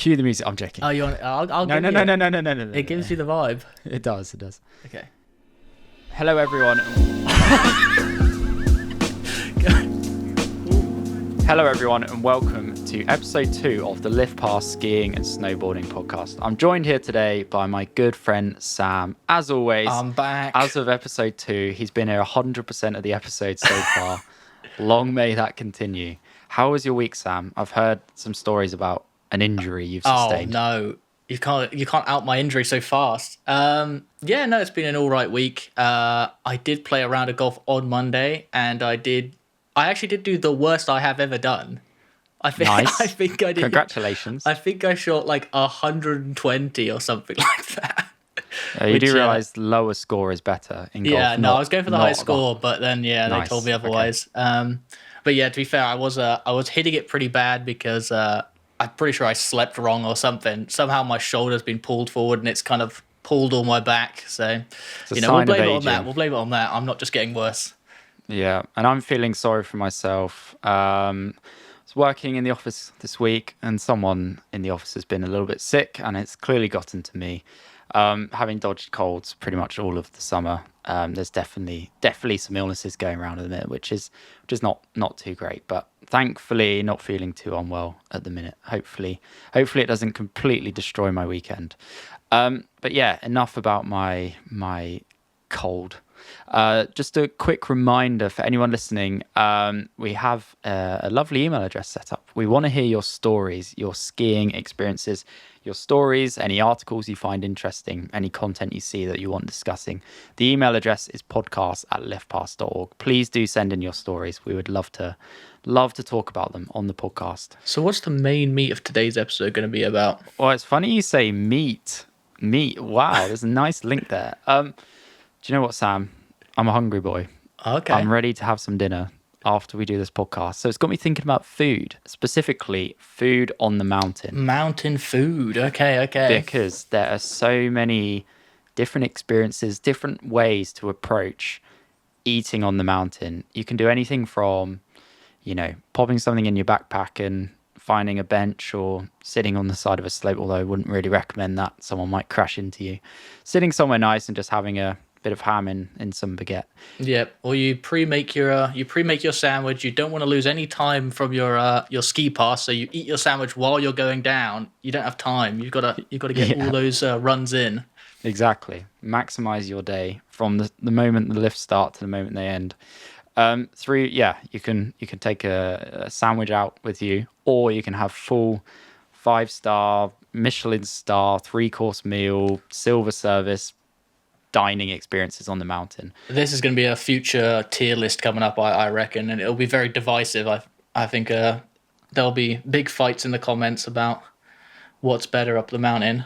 Cue the music. I'm joking. Oh, you want? I'll No, give no, you no, it. no, no, no, no, no. It gives you the vibe. It does. It does. Okay. Hello, everyone. Hello, everyone, and welcome to episode 2 of the Lift Pass Skiing and Snowboarding podcast. I'm joined here today by my good friend Sam. As always, I'm back. As of episode 2, he's been here 100% of the episodes so far. Long may that continue. How was your week, Sam? I've heard some stories about an injury you've sustained. Oh no, you can't out my injury so fast. No, it's been an all right week. I did play a round of golf on Monday, and I actually did do the worst I have ever done. Nice. I think I did. Congratulations. I think I shot like 120 or something like that. You do realise lower score is better in golf. Yeah, no, I was going for the high score, but then they told me otherwise. Okay. But yeah, to be fair, I was hitting it pretty bad because I'm pretty sure I slept wrong or something. Somehow my shoulder's been pulled forward and it's kind of pulled all my back. So we'll blame it on that. We'll blame it on that. I'm not just getting worse. Yeah, and I'm feeling sorry for myself. I was working in the office this week, and someone in the office has been a little bit sick, and it's clearly gotten to me. Having dodged colds pretty much all of the summer, there's definitely some illnesses going around at the minute, which is not too great. But thankfully, not feeling too unwell at the minute. Hopefully it doesn't completely destroy my weekend. But yeah, enough about my cold. Just a quick reminder for anyone listening, we have a lovely email address set up. We want to hear your stories, your skiing experiences, your stories, any articles you find interesting, any content you see that you want discussing. The email address is podcast@liftpass.org. Please do send in your stories. We would love to talk about them on the podcast. So what's the main meat of today's episode going to be about? Well, it's funny you say meat. Wow, there's a nice link there. Do you know what, Sam? I'm a hungry boy. Okay. I'm ready to have some dinner after we do this podcast. So it's got me thinking about food, specifically food on the mountain. Mountain food. Okay. Because there are so many different experiences, different ways to approach eating on the mountain. You can do anything from, popping something in your backpack and finding a bench, or sitting on the side of a slope, although I wouldn't really recommend that. Someone might crash into you. Sitting somewhere nice and just having a bit of ham in some baguette. Yep. Or you pre-make your sandwich. You don't want to lose any time from your ski pass, so you eat your sandwich while you're going down. You don't have time. You've got to get all those runs in. Exactly. Maximize your day from the moment the lifts start to the moment they end. You can take a sandwich out with you, or you can have full 5-star Michelin star 3-course meal, silver service dining experiences on the mountain. This is going to be a future tier list coming up, I reckon, and it'll be very divisive. I think there'll be big fights in the comments about what's better up the mountain.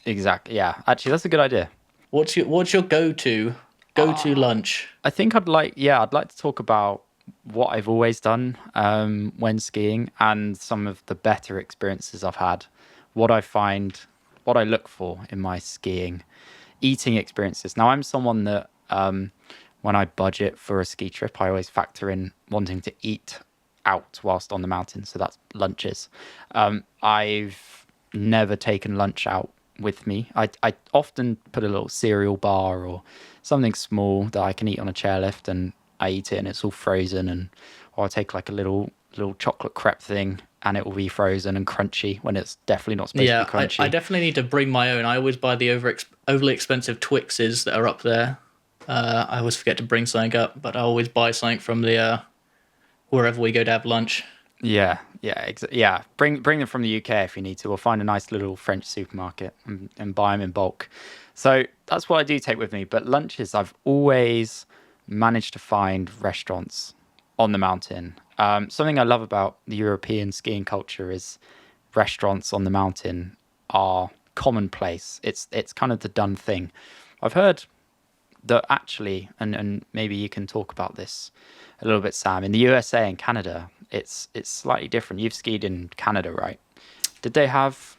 Exactly. Yeah. Actually, that's a good idea. What's your go-to lunch? I think I'd like to talk about what I've always done when skiing, and some of the better experiences I've had, what I look for in my skiing eating experiences. Now, I'm someone that when I budget for a ski trip, I always factor in wanting to eat out whilst on the mountain. So that's lunches. I've never taken lunch out with me. I often put a little cereal bar or something small that I can eat on a chairlift, and I eat it and it's all frozen, or I'll take like a little chocolate crepe thing, and it will be frozen and crunchy when it's definitely not supposed to be crunchy. I definitely need to bring my own. I always buy the overly expensive Twixes that are up there. I always forget to bring something up, but I always buy something from the wherever we go to have lunch. Yeah. Bring them from the UK if you need to, or find a nice little French supermarket and buy them in bulk. So that's what I do take with me. But lunches, I've always managed to find restaurants on the mountain. Something I love about the European skiing culture is restaurants on the mountain are commonplace. It's kind of the done thing. I've heard that actually, and maybe you can talk about this a little bit, Sam, in the USA and Canada, it's slightly different. You've skied in Canada, right? Did they have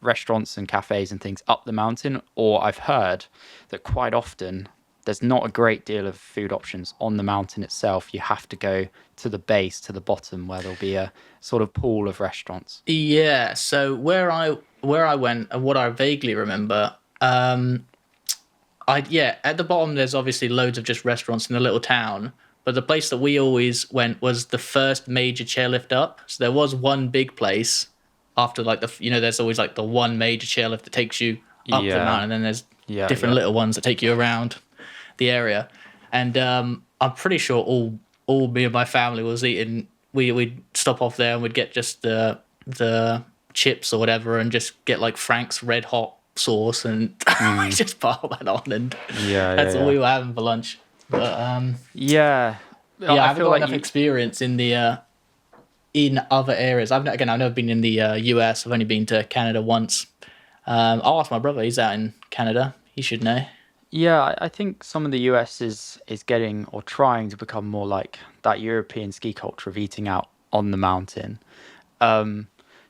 restaurants and cafes and things up the mountain? Or I've heard that quite often there's not a great deal of food options on the mountain itself. You have to go to the base, to the bottom, where there'll be a sort of pool of restaurants. Yeah. So where I went and what I vaguely remember, I yeah, at the bottom there's obviously loads of just restaurants in the little town. But the place that we always went was the first major chairlift up. So there was one big place after like there's always like the one major chairlift that takes you up the Yeah, mountain, and then there's yeah, different yeah. little ones that take you around the area. And I'm pretty sure all me and my family was eating. We'd stop off there and we'd get just the chips or whatever, and just get like Frank's red hot sauce, and we just pile that on, and Yeah, yeah, that's all yeah. we were having for lunch. But Yeah, yeah, I I haven't feel got like enough experience in other areas. I've never been in the US. I've only been to Canada once. I'll ask my brother. He's out in Canada. He should know. yeah, I think some of the US is getting or trying to become more like that European ski culture of eating out on the mountain.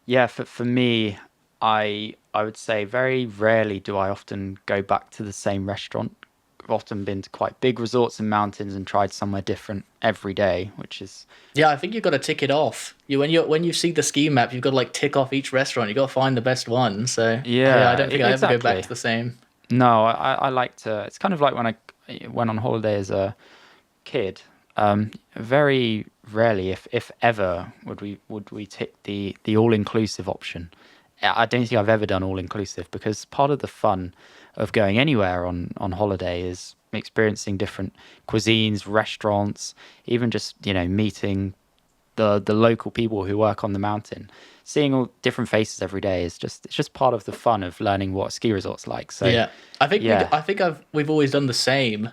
Yeah, for me, I would say very rarely do I often go back to the same restaurant. I've often been to quite big resorts and mountains and tried somewhere different every day, which is Yeah, I think you've got to tick it off. When you see the ski map, you've got to like tick off each restaurant. You got to find the best one. So yeah, I yeah, don't think I ever go back exactly. to the same. No, I like to. It's kind of like when I went on holiday as a kid. Very rarely, if ever, would we tick the all inclusive option. I don't think I've ever done all inclusive because part of the fun of going anywhere on holiday is experiencing different cuisines, restaurants, even just meeting the local people who work on the mountain. Seeing all different faces every day is just part of the fun of learning what a ski resort's like. So Yeah, I think yeah, we've always done the same.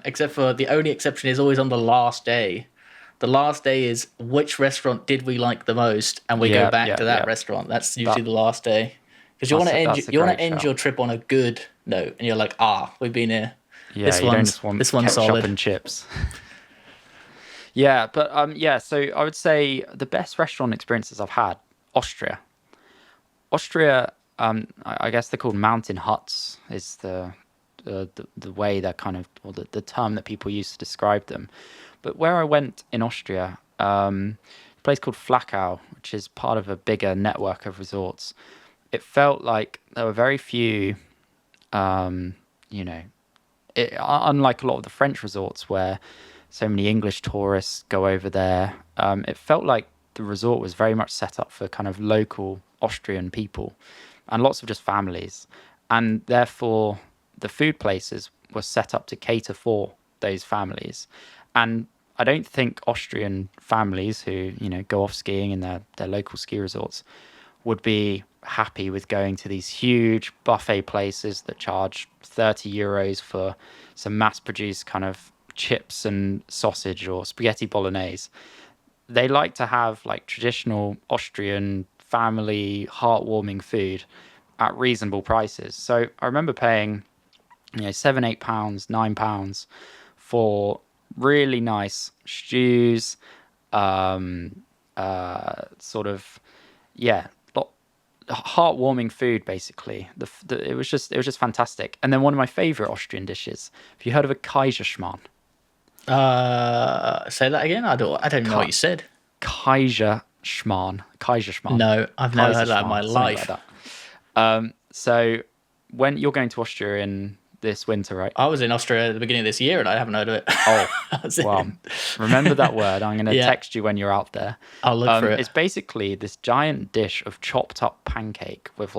Except for the only exception is always on the last day. The last day is which restaurant did we like the most, and we go yeah, back yeah, to that yeah. restaurant. That's usually That the last day, because you want to that's a you want to great end shout. your trip on a good note, and you're like, we've been here. Yeah, you don't just want This one's ketchup solid. and chips. Yeah, but yeah. So I would say the best restaurant experiences I've had, Austria. Austria, I guess they're called mountain huts. Is the way they're kind of, or the term that people use to describe them. But where I went in Austria, a place called Flachau, which is part of a bigger network of resorts. It felt like there were very few, um, you know, unlike a lot of the French resorts where so many English tourists go over there, it felt like the resort was very much set up for kind of local Austrian people and lots of just families. And therefore, the food places were set up to cater for those families. And I don't think Austrian families who, go off skiing in their local ski resorts would be happy with going to these huge buffet places that charge 30 euros for some mass produced kind of chips and sausage or spaghetti bolognese. They like to have like traditional Austrian family heartwarming food at reasonable prices. So I remember paying, £7, £8, £9 for really nice stews, sort of, yeah, heartwarming food basically. It was just fantastic. And then one of my favorite Austrian dishes. Have you heard of a Kaiserschmarrn? Say that again. I don't know what Ka- you said. Kaiserschmarrn, No, I've never heard that in my something like life. that. So when you're going to Austria in this winter, right? I was in Austria at the beginning of this year, and I haven't heard of it. Oh, I was well, in- remember that word. I'm going to yeah, text you when you're out there. I'll look for it. It's basically this giant dish of chopped up pancake with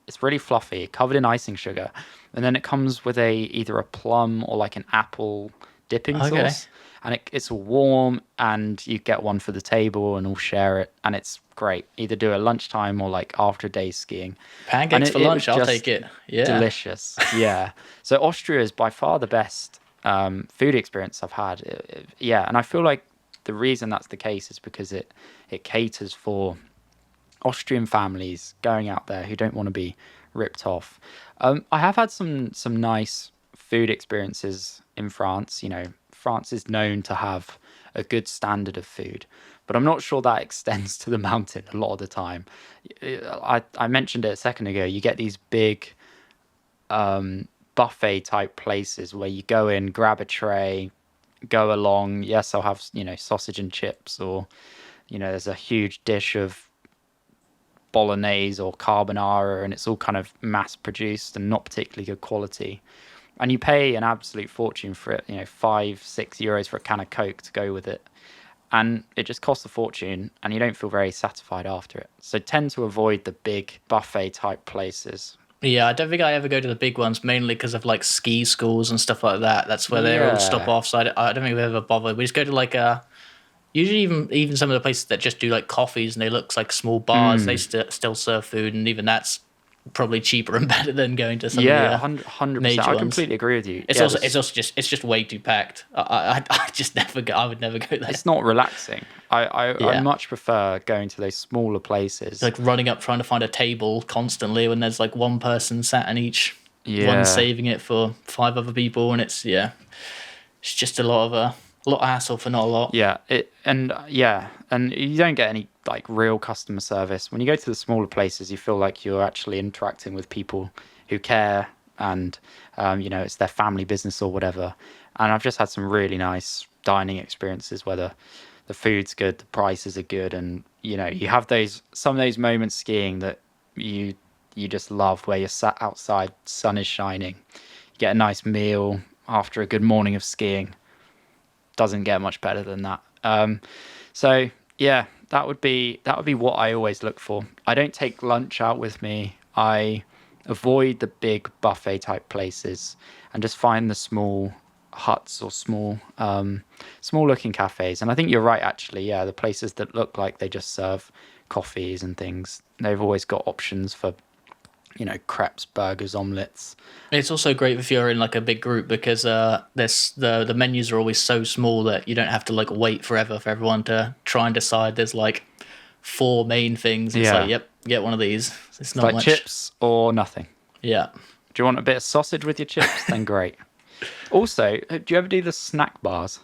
it's really fluffy, covered in icing sugar, and then it comes with either a plum or like an apple dipping Okay. sauce, and it's warm, and you get one for the table, and all share it, and it's great. Either do it at lunchtime or like after a day's skiing, and Pancakes for it was lunch. I'll just take it. Yeah. delicious. Yeah. So Austria is by far the best food experience I've had. Yeah, and I feel like the reason that's the case is because it caters for Austrian families going out there who don't want to be ripped off. I have had some nice food experiences in France. France is known to have a good standard of food, but I'm not sure that extends to the mountain a lot of the time. I mentioned it a second ago. You get these big buffet type places where you go in, grab a tray, go along. Yes, I'll have, sausage and chips, or, there's a huge dish of bolognese or carbonara, and it's all kind of mass produced and not particularly good quality. And you pay an absolute fortune for it, 5, 6 euros for a can of Coke to go with it. And it just costs a fortune, and you don't feel very satisfied after it. So tend to avoid the big buffet type places. Yeah, I don't think I ever go to the big ones, mainly because of like ski schools and stuff like that. That's where they all stop off. So I don't think we ever bother. We just go to like usually even some of the places that just do like coffees and they look like small bars. They still serve food, and even that's probably cheaper and better than going to some of the 100%. I completely agree with you. It's also it's just way too packed. I just never go. I would never go there. It's not relaxing. I much prefer going to those smaller places. Like running up trying to find a table constantly when there's like one person sat in each one, saving it for 5 other people, and it's just a lot of hassle for not a lot. And you don't get any like real customer service. When you go to the smaller places, you feel like you're actually interacting with people who care, and it's their family business or whatever. And I've just had some really nice dining experiences where the food's good, the prices are good, and you have some of those moments skiing that you just love, where you're sat outside, sun is shining, you get a nice meal after a good morning of skiing. Doesn't get much better than that. So yeah, that would be what I always look for. I don't take lunch out with me. I avoid the big buffet type places and just find the small huts or small looking cafes. And I think you're right, actually. Yeah, the places that look like they just serve coffees and things, they've always got options for crepes, burgers, omelets. It's also great if you're in like a big group, because the menus are always so small that you don't have to like wait forever for everyone to try and decide. There's like 4 main things. It's like, yep, get one of these. It's not like much. Chips or nothing. Yeah. Do you want a bit of sausage with your chips? Then great. Also, do you ever do the snack bars?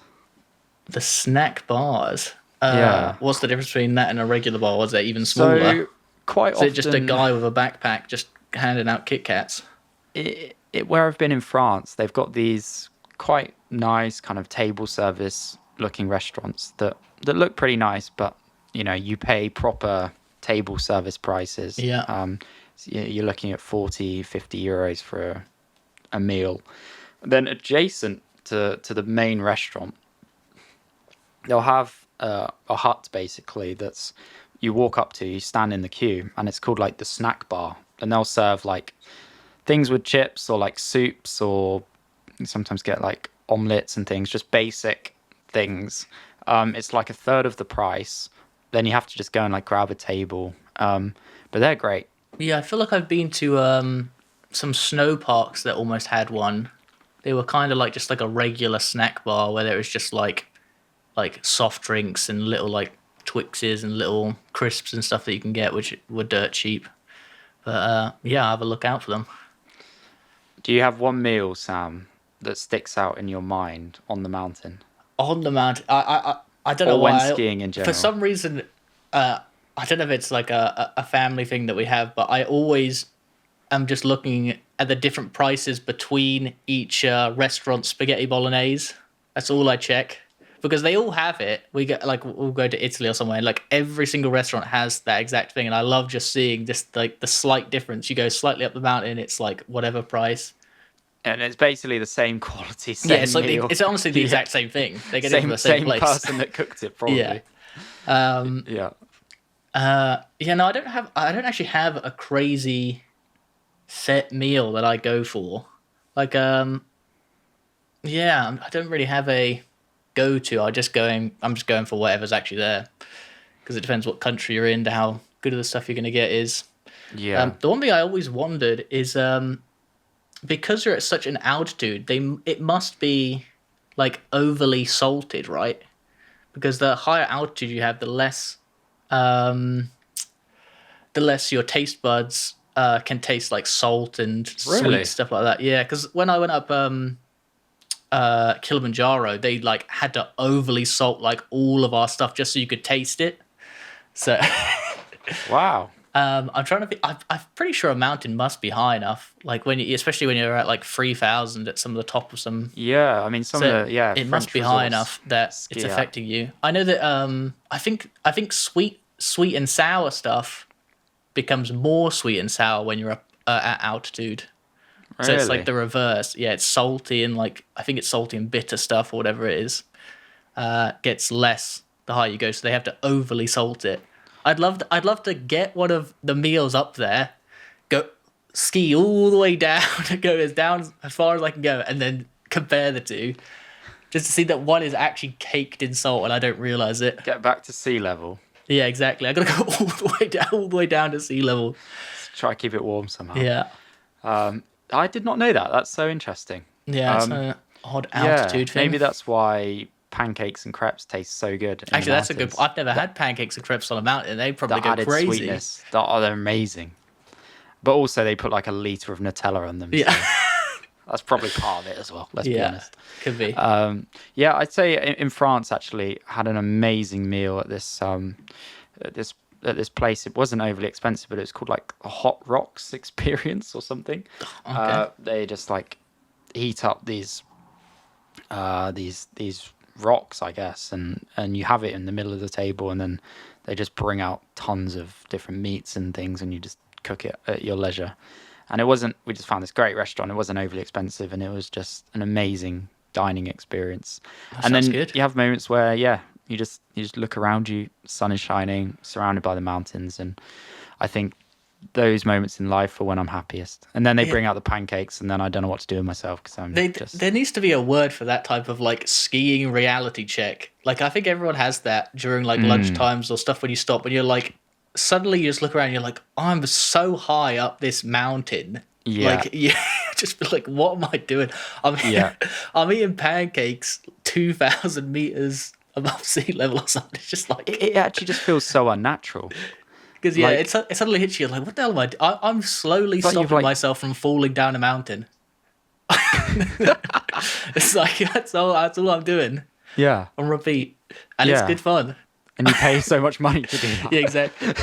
The snack bars? What's the difference between that and a regular bar? Was that even smaller? So quite often... Is it just a guy with a backpack just handing out Kit Kats? Where I've been in France, they've got these quite nice kind of table service looking restaurants that look pretty nice, but you pay proper table service prices. So you're looking at 40-50 euros for a meal. Then adjacent to the main restaurant, they'll have a hut basically that's you walk up to, you stand in the queue, and it's called like the snack bar, and they'll serve like things with chips or like soups, or you sometimes get like omelets and things, just basic things. It's like a third of the price. Then you have to just go and like grab a table, but they're great. Yeah, I feel like I've been to some snow parks that almost had one. They were kind of like just like a regular snack bar where there was just like soft drinks and little like Twixes and little crisps and stuff that you can get, which were dirt cheap. But I'll have a look out for them. Do you have one meal, Sam, that sticks out in your mind on the mountain? On the mountain, I don't know why. Or when skiing in general. For some reason, I don't know if it's like a family thing that we have, but I always am just looking at the different prices between each restaurant spaghetti bolognese. That's all I check. Because they all have it. We'll go to Italy or somewhere, and like every single restaurant has that exact thing, and I love just seeing just like the slight difference. You go slightly up the mountain, it's like whatever price, and it's basically the same quality. Same it's like meal. it's honestly the exact same thing. They get it from the same place. Person that cooked it, probably. No, I don't actually have a crazy set meal that I go for. Like, I don't really have a go-to. I'm just going for whatever's actually there, because it depends what country you're in to how good of the stuff you're going to get is. The one thing I always wondered is because you're at such an altitude, it must be like overly salted, right? Because the higher altitude you have, the less your taste buds can taste like salt and sweet stuff like that. Yeah, because when I went up Kilimanjaro, they like had to overly salt like all of our stuff just so you could taste it. So wow. I'm trying to think. I'm pretty sure a mountain must be high enough. Like especially when you're at like 3,000 at some of the top of some. Yeah, I mean some So of the it must French be high resorts enough that it's ski at. affecting you. I know that. I think sweet and sour stuff becomes more sweet and sour when you're up at altitude. So it's like Really? the reverse. Yeah, it's salty and like I think it's salty and bitter stuff or whatever it is. Gets less the higher you go, so they have to overly salt it. I'd love to get one of the meals up there, go ski all the way down, go as down as far as I can go, and then compare the two, just to see that one is actually caked in salt and I don't realize it. Get back to sea level. Yeah, exactly. I gotta go all the way down to sea level. Try to keep it warm somehow. Yeah, I did not know that. That's so interesting. yeah, it's an odd altitude thing. Maybe that's why pancakes and crepes taste so good. In Actually, the that's a good. mountains. I've never had pancakes and crepes on a mountain. They probably That go added crazy. sweetness. They're amazing. But also they put like a litre of Nutella on them. Yeah, So that's probably part of it as well. Let's be yeah, honest. could be. Yeah, I'd say in France actually had an amazing meal at this place. It wasn't overly expensive, but it was called like a Hot Rocks experience or something. Okay. They just like heat up these rocks, I guess, and you have it in the middle of the table, and then they just bring out tons of different meats and things, and you just cook it at your leisure. And it wasn't. We just found this great restaurant. It wasn't overly expensive, and it was just an amazing dining experience. That And sounds then good. you have moments where, you just look around you, sun is shining, surrounded by the mountains, and I think those moments in life are when I'm happiest. And then they bring out the pancakes, and then I don't know what to do with myself because I'm just. There needs to be a word for that type of like skiing reality check. Like I think everyone has that during like lunch times or stuff when you stop and you're like suddenly you just look around and you're like, I'm so high up this mountain. Yeah. Like you just be like, what am I doing? I'm eating pancakes 2,000 meters above sea level or something. It's just like It actually just feels so unnatural. because it suddenly hits you like, what the hell am I? I'm slowly like you've, stopping like- myself from falling down a mountain. It's like that's all I'm doing Yeah. on repeat, and it's Yeah. good fun. And you pay so much money to do that. Yeah, exactly.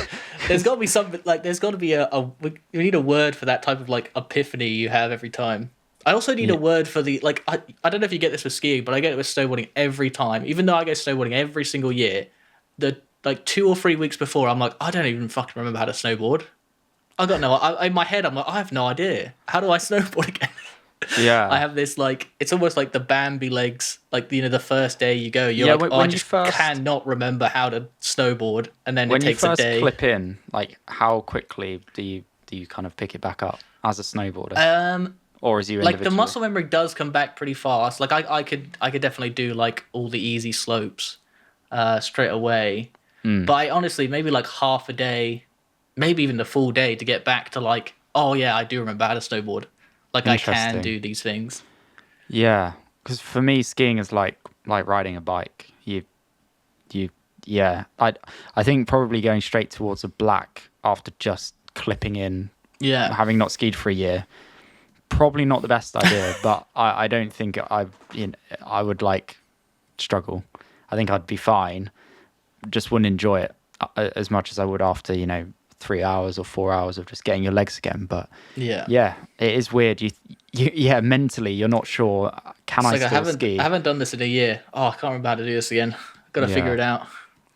There's got to be something like there's got to be we need a word for that type of like epiphany you have every time. I also need a word for the like I don't know if you get this with skiing, but I get it with snowboarding every time. Even though I go snowboarding every single year, the like 2 or 3 weeks before, I'm like, I don't even fucking remember how to snowboard. I got no. In my head, I'm like, I have no idea. How do I snowboard again? Yeah. I have this like it's almost like the Bambi legs. Like the first day you go, you're Yeah, like, when I you just first- cannot remember how to snowboard, and then When it you takes a first day. clip in, like how quickly do you kind of pick it back up as a snowboarder? Or as you Like the individually? muscle memory does come back pretty fast. Like I could definitely do like all the easy slopes straight away. But I honestly maybe like half a day, maybe even the full day to get back to like, oh yeah, I do remember how to snowboard. Like I can Interesting. do these things. Yeah, because for me, skiing is like riding a bike. Yeah. I think probably going straight towards a black after just clipping in, Yeah. having not skied for a year, probably not the best idea. But I don't think I would like struggle. I think I'd be fine. Just wouldn't enjoy it as much as I would after 3 hours or 4 hours of just getting your legs again. But Yeah. it is weird. Mentally you're not sure. Can I It's like still ski? I haven't done this in a year. Oh, I can't remember how to do this again. Got to Yeah. figure it out.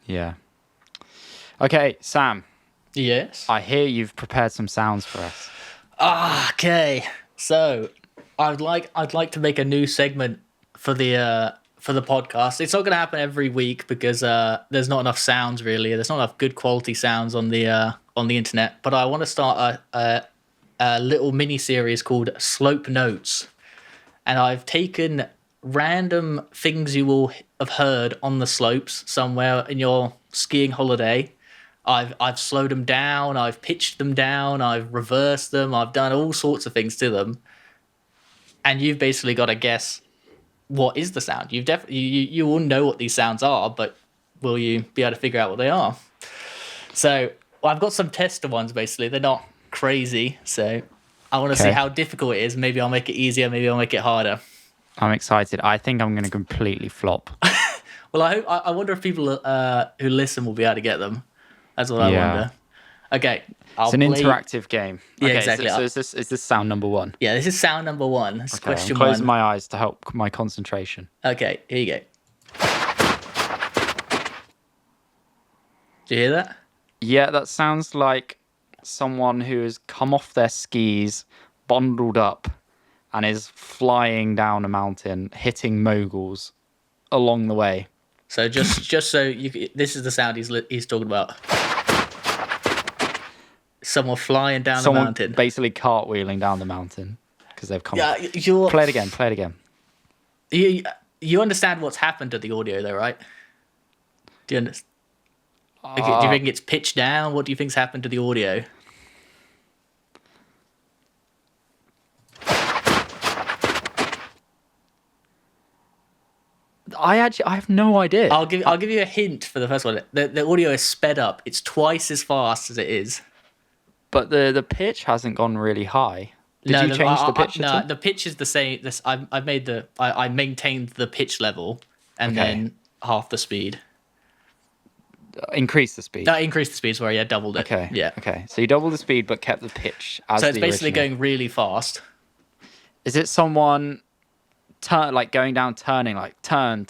Yeah. Okay, Sam. Yes. I hear you've prepared some sounds for us. Okay. So, I'd like to make a new segment for the podcast. It's not going to happen every week because there's not enough sounds really. There's not enough good quality sounds on the internet. But I want to start a little mini series called Slope Notes, and I've taken random things you will have heard on the slopes somewhere in your skiing holiday. I've slowed them down, I've pitched them down, I've reversed them, I've done all sorts of things to them, and you've basically got to guess what is the sound. You will know what these sounds are, but will you be able to figure out what they are? So I've got some tester ones. Basically, they're not crazy, so I want to see Okay. how difficult it is. Maybe I'll make it easier. Maybe I'll make it harder. I'm excited. I think I'm going to completely flop. Well, I wonder if people who listen will be able to get them. That's what I Yeah. wonder. Okay, It's an interactive game. Yeah, Okay, exactly. So is this sound number one? Yeah, this is sound number one. It's Okay, question I'm closing one. my eyes to help my concentration. Okay, here you go. Do you hear that? Yeah, that sounds like someone who has come off their skis, bundled up, and is flying down a mountain, hitting moguls along the way. So just so you, this is the sound he's talking about. Someone flying down the mountain. Basically cartwheeling down the mountain because they've come. Yeah, off. Play it again. Play it again. You understand what's happened to the audio though, right? Do you understand? Do you think it's pitched down? What do you think's happened to the audio? I have no idea. I'll give you a hint for the first one. The audio is sped up. It's twice as fast as it is. But the pitch hasn't gone really high. Did you change the pitch? No, the pitch is the same. I maintained the pitch level and then half the speed. Increase the speed. Increase the speed. Sorry, yeah, doubled it. Okay. Yeah. Okay. So you doubled the speed, but kept the pitch as. So it's basically going really fast. Is it someone going down, turning like turn?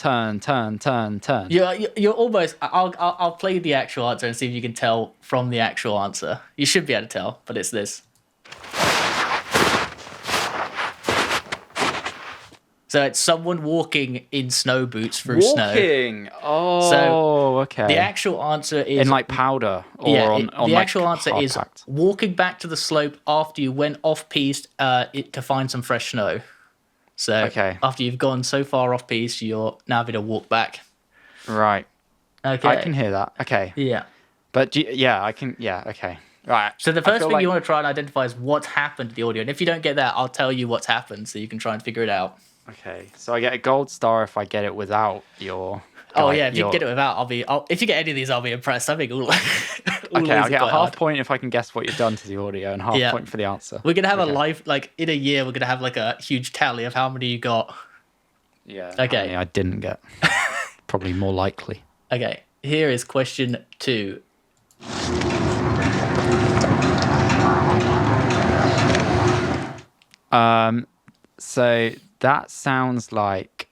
You're almost. I'll play the actual answer and see if you can tell from the actual answer. You should be able to tell, but it's this. So it's someone walking in snow boots through snow. Walking. Oh, okay. The actual answer is in like powder, or on the actual answer is packed. walking back to the slope after you went off piste to find some fresh snow. So after you've gone so far off piste, you're now having to walk back. Right. Okay. I can hear that. Okay. Yeah. But I can. Yeah. Okay. Right. So the first thing you want to try and identify is what's happened to the audio, and if you don't get that, I'll tell you what's happened, so you can try and figure it out. Okay, so I get a gold star if I get it without your. If you get it without, if you get any of these, I'll be impressed. I think all. Okay, I'll get a half point if I can guess what you've done to the audio, and half point for the answer. We're gonna have a live, in a year, we're gonna have like a huge tally of how many you got. Yeah. Okay. I didn't get. Probably more likely. Okay, here is question 2. So that sounds like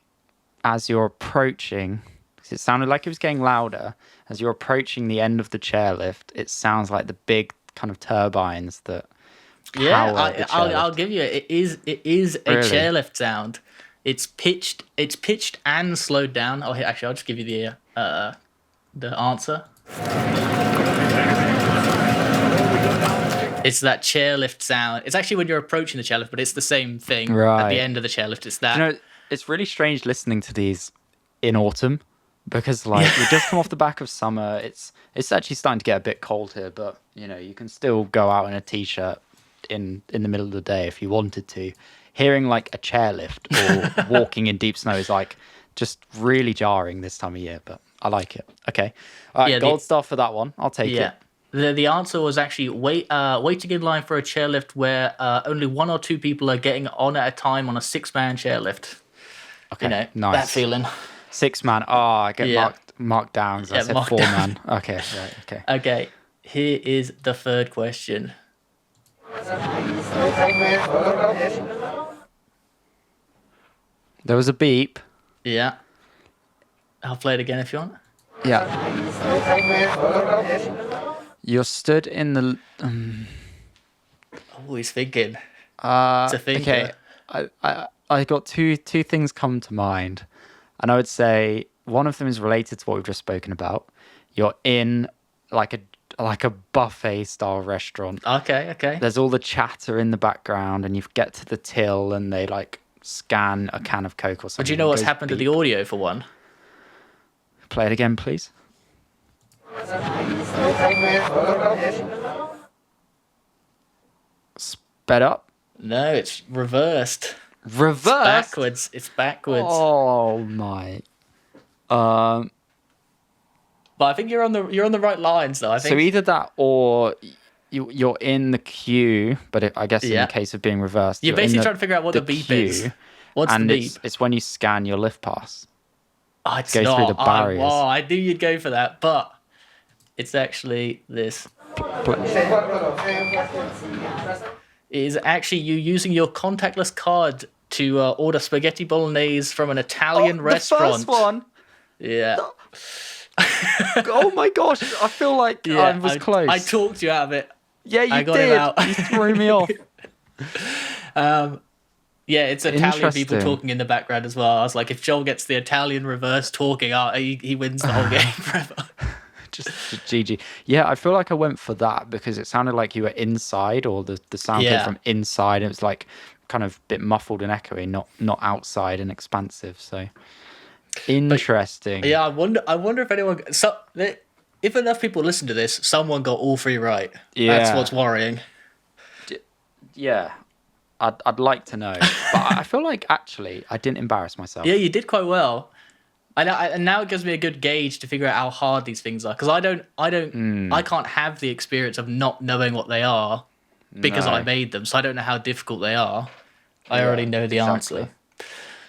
as you're approaching, because it sounded like it was getting louder, as you're approaching the end of the chairlift, it sounds like the big kind of turbines that power the chairlift. I'll give you it. It is a chairlift sound. It's pitched and slowed down. Oh, actually, I'll just give you the answer. It's that chairlift sound. It's actually when you're approaching the chairlift, but it's the same thing at the end of the chairlift. It's that. You know, it's really strange listening to these in autumn because, like, we just come off the back of summer. It's actually starting to get a bit cold here, but you know, you can still go out in a t-shirt in the middle of the day if you wanted to. Hearing like a chairlift or walking in deep snow is like just really jarring this time of year, but I like it. Okay, all right, gold star for that one. I'll take it. The answer was actually waiting in line for a chairlift where only 1 or 2 people are getting on at a time on a 6-man chairlift. Okay, you know, nice. That feeling. 6-man. Oh, I get marked down because I said 4-man. Okay, right, okay. Okay, here is the third question. There was a beep. Yeah. I'll play it again if you want. Yeah. You're stood in the. Oh, he's thinking. It's a thinker. Okay. I got two things come to mind, and I would say one of them is related to what we've just spoken about. You're in like a buffet style restaurant. Okay. There's all the chatter in the background, and you get to the till, and they like scan a can of Coke or something. But do you know what's happened to the audio for one? Play it again, please. Sped up? No, it's reversed. Reversed? It's backwards. Oh my. But I think you're on the right lines though. I think. So either that or you're in the queue, but I guess in the case of being reversed, you're basically trying to figure out what the beep is. What's the beep? It's when you scan your lift pass. It's go not. through the barriers. I knew you'd go for that, but it's actually this. Is actually you using your contactless card to order spaghetti bolognese from an Italian restaurant. The first one. Yeah. Oh my gosh! I feel like I was close. I talked you out of it. Yeah, you I got did. him out. You threw me off. Yeah, it's Italian people talking in the background as well. I was like, if Joel gets the Italian reverse talking, he wins the whole game forever. Just GG. Yeah, I feel like I went for that because it sounded like you were inside, or the sound came from inside. It was like kind of a bit muffled and echoey, not outside and expansive. So interesting. But, yeah, I wonder if anyone. If enough people listen to this, someone got all three right. Yeah, that's what's worrying. Yeah. I'd like to know, but I feel like actually I didn't embarrass myself. Yeah, you did quite well. And now it gives me a good gauge to figure out how hard these things are, because I can't have the experience of not knowing what they are because I made them, so I don't know how difficult they are. I already know the answer.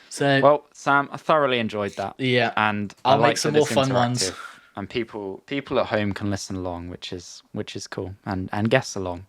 So well, Sam, I thoroughly enjoyed that. Yeah, and I'll make some more fun ones. And people at home can listen along, which is cool, and guess along.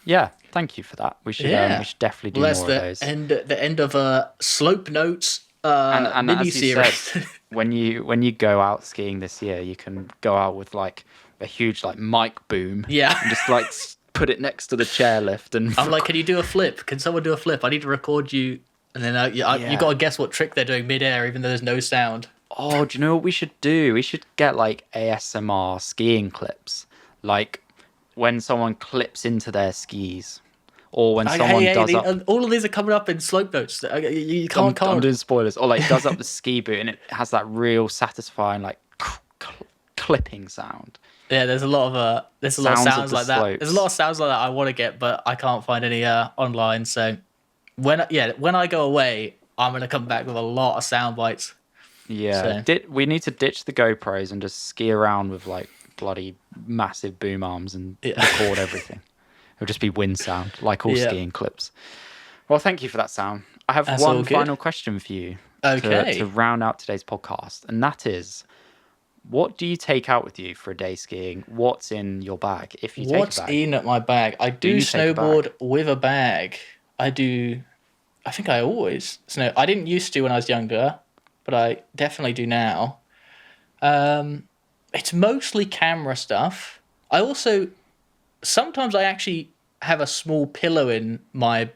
Yeah, thank you for that. We should definitely do more of those. The end of Slope Notes and mini as you series. said, when you go out skiing this year, you can go out with like a huge like mic boom. Yeah, and just like put it next to the chairlift and. I'm like, can you do a flip? Can someone do a flip? I need to record you, and then you got to guess what trick they're doing midair, even though there's no sound. Oh, do you know what we should do? We should get like ASMR skiing clips, like when someone clips into their skis, or when someone does up. All of these are coming up in Slope Notes. You can't. I'm doing spoilers. Or like does up the ski boot, and it has that real satisfying like clipping sound. Yeah, there's a lot of sounds like that. There's a lot of sounds like that I want to get, but I can't find any online. So when I go away, I'm gonna come back with a lot of sound bites. Yeah, we need to ditch the GoPros and just ski around with like bloody massive boom arms and record everything. It'll just be wind sound, like all skiing clips. Well, thank you for that, Sam. I have one final question for you to round out today's podcast, and that is, what do you take out with you for a day skiing? What's in your bag? If you take a bag. What's in my bag? I do snowboard with a bag. I think I always snow. I didn't used to when I was younger, but I definitely do now. It's mostly camera stuff. I also sometimes I actually have a small pillow in my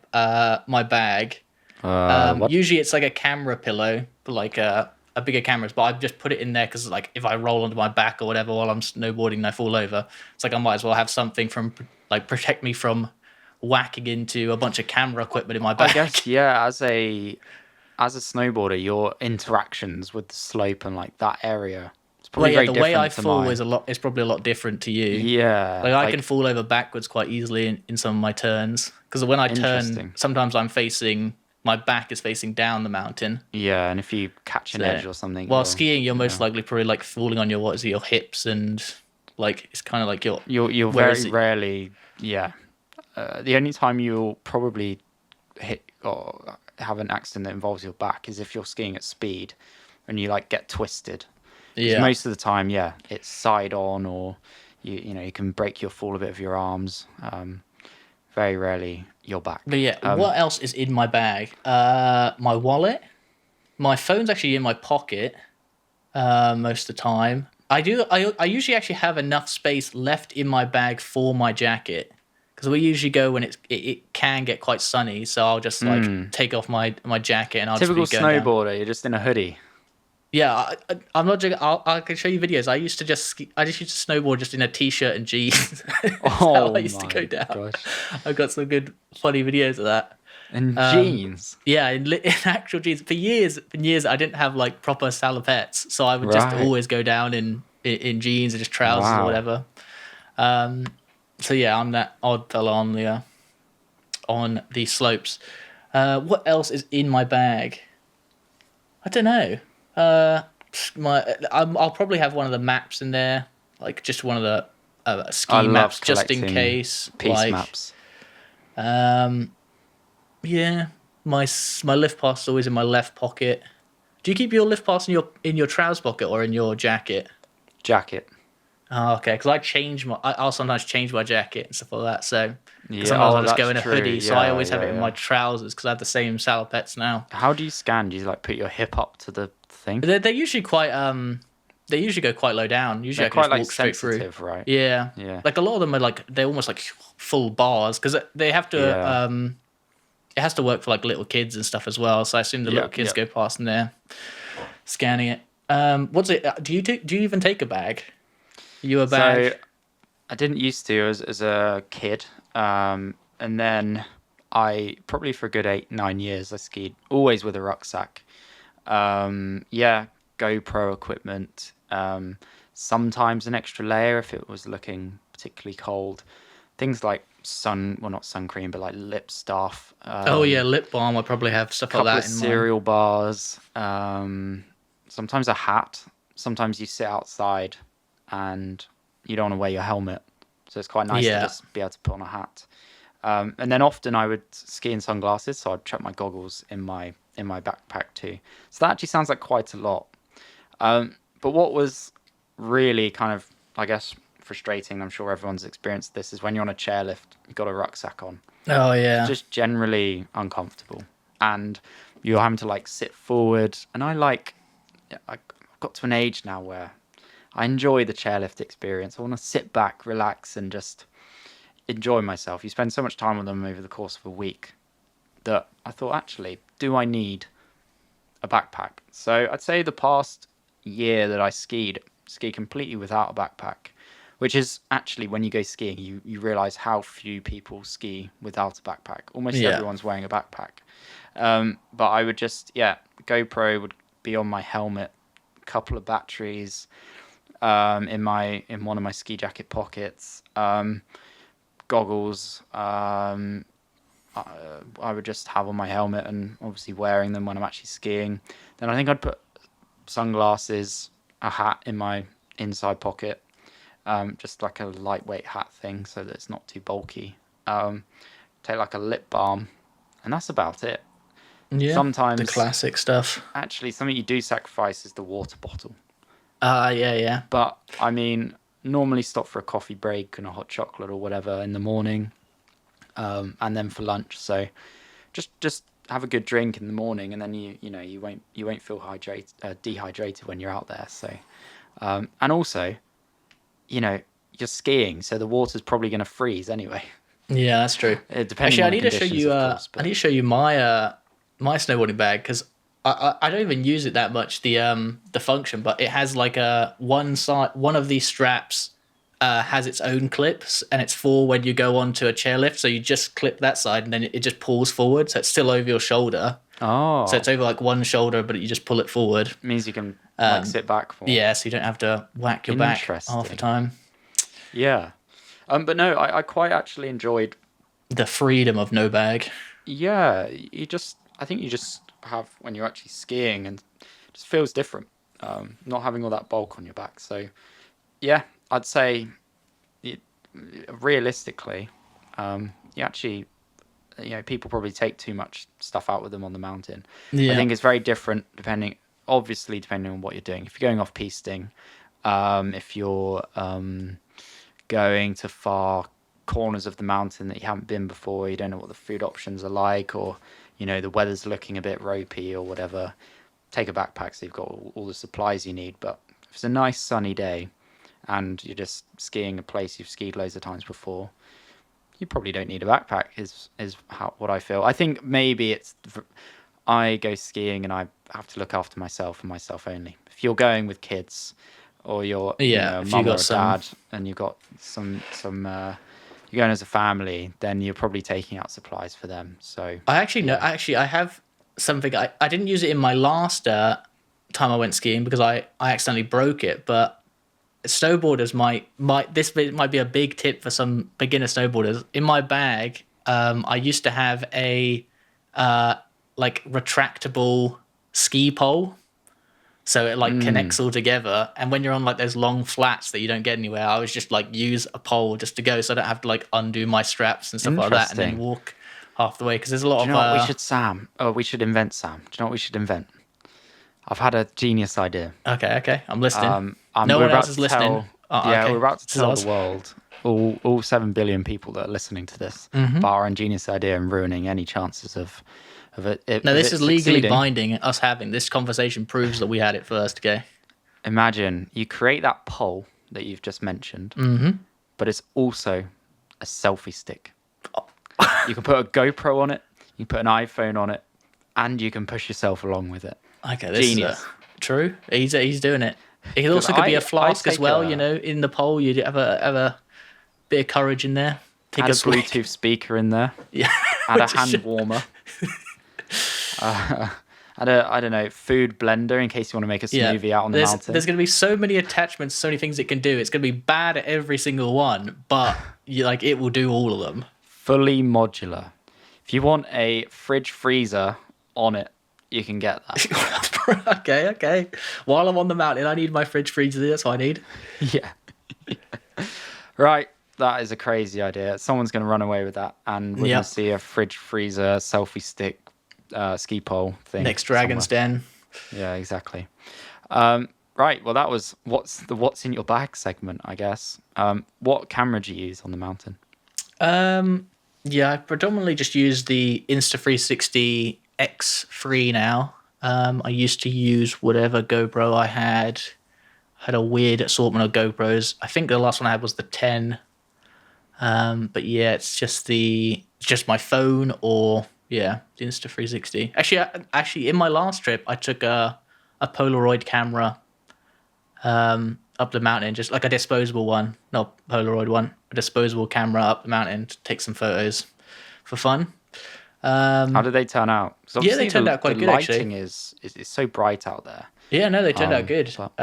my bag. Usually it's like a camera pillow, like a bigger camera. But I just put it in there because like if I roll onto my back or whatever while I'm snowboarding and I fall over, it's like I might as well have something from like protect me from whacking into a bunch of camera equipment in my bag. I guess as a snowboarder, your interactions with the slope and like that area, it's probably very different. The way I fall is probably a lot different to you. Yeah, like I can fall over backwards quite easily in some of my turns, because when I turn, sometimes my back is facing down the mountain. Yeah, and if you catch an edge or something. While skiing, you're most likely probably like falling on your hips, and like it's kind of like you're very rarely. Yeah, the only time you'll probably hit or have an accident that involves your back is if you're skiing at speed and you like get twisted. Yeah. Most of the time, it's side on, or you can break your fall a bit of your arms. Very rarely your back. But what else is in my bag? My wallet. My phone's actually in my pocket most of the time. I usually actually have enough space left in my bag for my jacket, because we usually go when it can get quite sunny, so I'll just like take off my jacket and I'll typical just be going snowboarder down. You're just in a hoodie. Yeah, I'm not joking. I can show you videos. I just used to snowboard just in a t-shirt and jeans. Oh, I used to go down. Gosh. I've got some good funny videos of that. And jeans. Yeah, in actual jeans. For years, I didn't have like proper salopettes, so I would just always go down in jeans and just trousers or whatever. So yeah, I'm that odd fella on the slopes. What else is in my bag? I don't know. I'll probably have one of the maps in there, like just one of the ski maps, just in case. Piece maps. Yeah, my lift pass is always in my left pocket. Do you keep your lift pass in your trouser pocket or in your jacket? Jacket. Oh, okay. Because I'll sometimes change my jacket and stuff like that. So, because Yeah. sometimes Oh, I'll just that's go in a true. hoodie. So I Yeah, always have yeah, it in my yeah. trousers because I have the same salopettes now. How do you scan? Do you like put your hip up to the thing? They're usually quite they usually go quite low down. Usually They're I can quite just like walk straight through. sensitive, right? Yeah. Yeah. Like a lot of them are like they're almost like full bars because they have to Yeah. it has to work for like little kids and stuff as well. So I assume the little Yeah. kids Yeah. go past and they're scanning it. What's it? Do you even take a bag? You a bag? So I didn't used to as a kid, and then I probably for a good 8 9 years I skied always with a rucksack. Yeah, GoPro equipment. Sometimes an extra layer if it was looking particularly cold. Things like well, not sun cream, but like lip stuff. Oh yeah, lip balm. I probably have stuff like Couple of that in mine. cereal bars. Sometimes a hat. Sometimes you sit outside and you don't want to wear your helmet, so it's quite nice to Yeah. just be able to put on a hat. And then often I would ski in sunglasses, so I'd chuck my goggles in my backpack too. So that actually sounds like quite a lot. But what was really kind of, I guess, frustrating, I'm sure everyone's experienced this, is when you're on a chairlift, you've got a rucksack on. Oh It's yeah. just generally uncomfortable. And you're having to like sit forward. And I've got to an age now where I enjoy the chairlift experience. I want to sit back, relax, and just enjoy myself. You spend so much time with them over the course of a week that I thought, actually, do I need a backpack? So I'd say the past year that I ski completely without a backpack, which is actually when you go skiing, you realize how few people ski without a backpack. Almost Yeah. everyone's wearing a backpack. But I would just, yeah, GoPro would be on my helmet, a couple of batteries in one of my ski jacket pockets, goggles. I would just have on my helmet and obviously wearing them when I'm actually skiing. Then I think I'd put sunglasses, a hat in my inside pocket, just like a lightweight hat thing so that it's not too bulky. Take like a lip balm, and that's about it. Yeah. The Sometimes, classic stuff. actually, something you do sacrifice is the water bottle. Yeah, yeah. But I mean, normally stop for a coffee break and a hot chocolate or whatever in the morning, and then for lunch. So just have a good drink in the morning, and then you won't feel dehydrated when you're out there. So and also, you're skiing, so the water's probably going to freeze anyway. Yeah, that's true. Depending Actually, I on the need to show conditions, you. of course. I But need to show you my snowboarding bag because I don't even use it that much. The function, but it has like a one of these straps has its own clips, and it's for when you go onto a chairlift. So you just clip that side, and then it just pulls forward, so it's still over your shoulder. So oh, it's over like one shoulder, but you just pull it forward. it means you can like sit back for. Yeah, so you don't have to whack your back half the Interesting. time. Yeah. But no, I quite actually enjoyed. The freedom of no bag. Yeah, I think you just have when you're actually skiing, and it just feels different. Not having all that bulk on your back. So yeah, I'd say it, realistically, you actually, people probably take too much stuff out with them on the mountain. I Yeah. think it's very different obviously depending on what you're doing. If you're going off pisting, if you're going to far corners of the mountain that you haven't been before, you don't know what the food options are like, or the weather's looking a bit ropey or whatever, take a backpack so you've got all the supplies you need. But if it's a nice sunny day and you're just skiing a place you've skied loads of times before, you probably don't need a backpack. Is what I feel. I think maybe I go skiing and I have to look after myself and myself only. If you're going with kids, or you're Yeah, a if you mum or got a some. dad, and you've got some you're going as a family, then you're probably taking out supplies for them. So I actually know. yeah. Actually, I have something. I didn't use it in my last time I went skiing because I accidentally broke it. But snowboarders might be a big tip for some beginner snowboarders. In my bag, I used to have a like retractable ski pole. So it like connects all together, and when you're on like those long flats that you don't get anywhere, I always just like use a pole just to go, so I don't have to like undo my straps and stuff like that, and then Interesting. walk half the way because there's a lot Do you of know what we should, Sam? Oh, we should invent, Sam. Do you know what we should invent? I've had a genius idea. Okay, I'm listening. And No we're one else about is to listening. Oh, Yeah, okay. we're about to This is tell us. the world, all 7 billion people that are listening to this, about our ingenious idea and ruining any chances No, of this it is legally succeeding. binding. Us having this conversation proves that we had it first. Okay. Imagine you create that pole that you've just mentioned, but it's also a selfie stick. You can put a GoPro on it, you can put an iPhone on it, and you can push yourself along with it. Okay, this is Genius. true. He's doing it. It 'Cause also could be a I flask as take well. You know, in the pole, you'd have a bit of courage in there. Take add a a swig. Bluetooth speaker in there, Yeah. add a Which is- hand warmer, add a, I don't know, food blender in case you want to make a Yeah. smoothie out on the There's mountain. going to be so many attachments, so many things it can do. It's going to be bad at every single one, but it will do all of them. Fully modular. If you want a fridge freezer on it, you can get that. Okay. While I'm on the mountain, I need my fridge freezer. That's what I need. Yeah. Right. That is a crazy idea. Someone's going to run away with that, and we're going Yep. to see a fridge freezer selfie stick ski pole thing. Next Dragon's Den. Yeah, exactly. Right. Well, that was what's in your bag segment, I guess. What camera do you use on the mountain? Yeah, I predominantly just use the Insta360 X3 now. I used to use whatever GoPro I had. Had a weird assortment of GoPros. I think the last one I had was the 10. But yeah, it's just my phone or the Insta360. Actually, in my last trip, I took a Polaroid camera up the mountain, just like a disposable one, not Polaroid one, a disposable camera up the mountain to take some photos for fun. How did they turn out? 'Cause Yeah, they obviously turned out quite the good, actually. lighting is so bright out there. Yeah, no, they turned out good. but-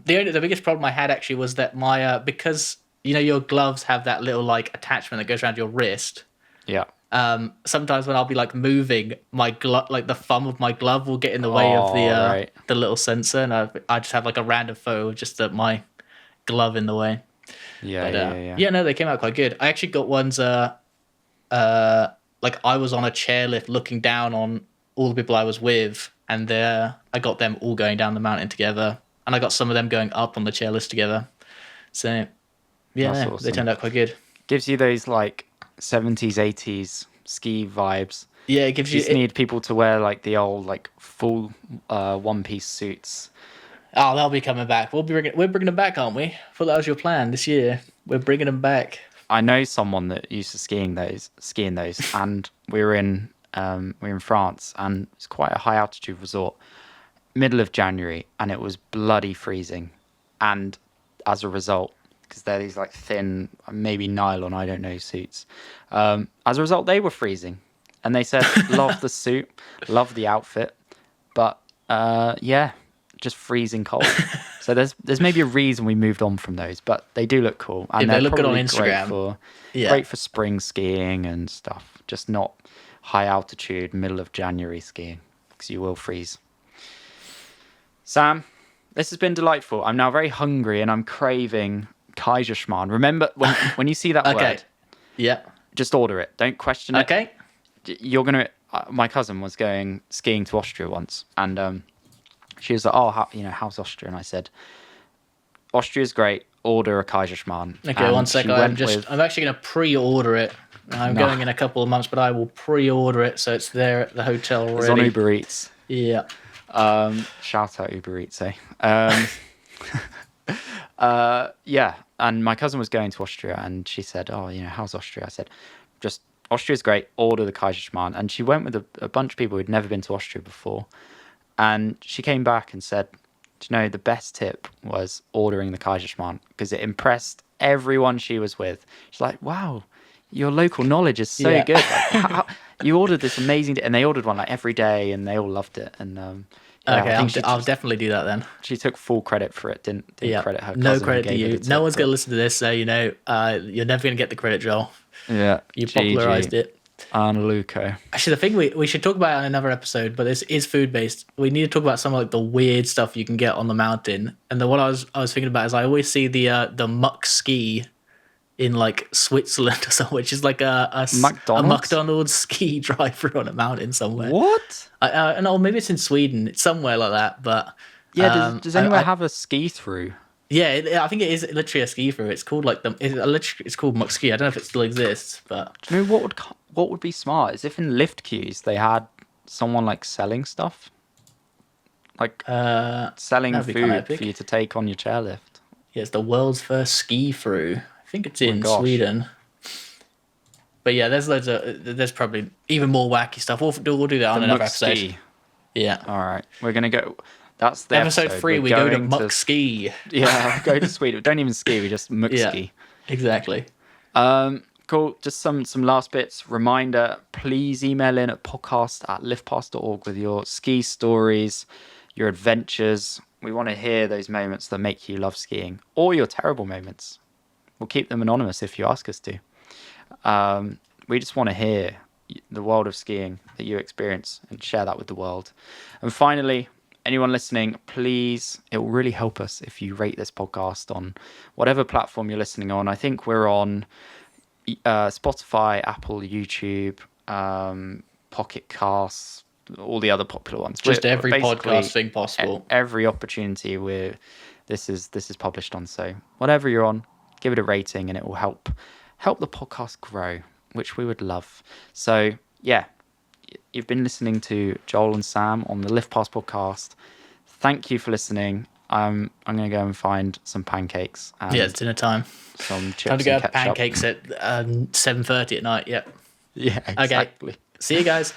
The biggest problem I had actually was that my because your gloves have that little like attachment that goes around your wrist. Yeah. Sometimes when I'll be like moving, my glove, like the thumb of my glove, will get in the way of right. the little sensor, and I just have like a random photo of just my glove in the way. Yeah, But, yeah. no, they came out quite good. I actually got ones. Like I was on a chairlift looking down on all the people I was with, and I got them all going down the mountain together, and I got some of them going up on the chairlift together. So, yeah, That's no, they awesome. turned out quite good. Gives you those like 70s, 80s ski vibes. Yeah, it gives You you. just need people to wear like the old like full one-piece suits. Oh, they'll be coming back. We're bringing them back, aren't we? I thought that was your plan this year. We're bringing them back. I know someone that used to skiing those, and we were in France, and it's quite a high altitude resort, middle of January, and it was bloody freezing, and as a result, because they're these like thin, maybe nylon, I don't know, suits. As a result, they were freezing, and they said, "Love the suit, love the outfit, but just freezing cold." So there's maybe a reason we moved on from those, but they do look cool, and they look good on probably Instagram. Great for spring skiing and stuff. Just not high altitude, middle of January skiing, because you will freeze. Sam, this has been delightful. I'm now very hungry and I'm craving Kaiserschmarrn. Remember, when you see that Okay. word, Yeah. just order it. Don't question it. Okay. You're going to... my cousin was going skiing to Austria once, and she was like, "Oh, how's Austria?" And I said, "Austria's great. Order a Kaiserschmarrn." Okay, And 1 she second. went with- I'm actually going to pre-order it. I'm No. going in a couple of months, but I will pre-order it so it's there at the hotel already. It's on Uber Eats. Yeah. Shout out Uber Eats, eh? Yeah, and my cousin was going to Austria, and she said, "Oh, how's Austria?" I said, "Just Austria's great. Order the Kaiserschmarrn." And she went with a bunch of people who'd never been to Austria before, and she came back and said, "Do you know, the best tip was ordering the Kaiserschmarrn because it impressed everyone she was with." She's like, "Wow, your local knowledge is so Yeah. good. Like, how, you ordered this amazing," and they ordered one like every day, and they all loved it. And I Okay, think I'll definitely do that then. she took full credit for it. Didn't Yeah. credit her cousin. No who credit to gave her you. the tip, No one's but- going to listen to this, so you're never going to get the credit, Joel. Yeah, You GG. popularized it. Anna Luco. Actually, the thing we should talk about in another episode, but this is food based. We need to talk about some of like the weird stuff you can get on the mountain. And the one I was thinking about is I always see the muck ski in like Switzerland or something, which is like a McDonald's ski drive-through on a mountain somewhere. What? No, maybe it's in Sweden. It's somewhere like that. But Yeah, does anyone have a ski through? Yeah, I think it is literally a ski through. It's called like it's called Muck Ski. I don't know if it still exists, but Do you know what would be smart is if in lift queues they had someone like selling stuff, like selling that'd be kind of food for you epic. to take on your chairlift. Yeah, it's the world's first ski through. I think it's Oh my in gosh. Sweden. But yeah, there's probably even more wacky stuff. We'll do that The on another Muck episode. Ski. Yeah. All right, we're gonna go. That's the Episode episode. 3, We're we go to going Muck Ski. yeah, go to Sweden. Don't even ski. We just Muck Yeah, Ski. exactly. Cool. Just some last bits. Reminder: please email in at podcast@liftpass.org with your ski stories, your adventures. We want to hear those moments that make you love skiing, or your terrible moments. We'll keep them anonymous if you ask us to. We just want to hear the world of skiing that you experience and share that with the world. And finally, anyone listening, please, it will really help us if you rate this podcast on whatever platform you're listening on. I think we're on Spotify, Apple, YouTube, Pocket Casts, all the other popular ones. Just every podcast thing possible. Every opportunity this is published on. So whatever you're on, give it a rating, and it will help the podcast grow, which we would love. So yeah, you've been listening to Joel and Sam on the Lift Pass podcast. Thank you for listening. I'm going to go and find some pancakes. And yeah, it's dinner time. Some chips Time to go and have ketchup. pancakes at 7:30 at night. Yep. Yeah, exactly. Okay. See you guys.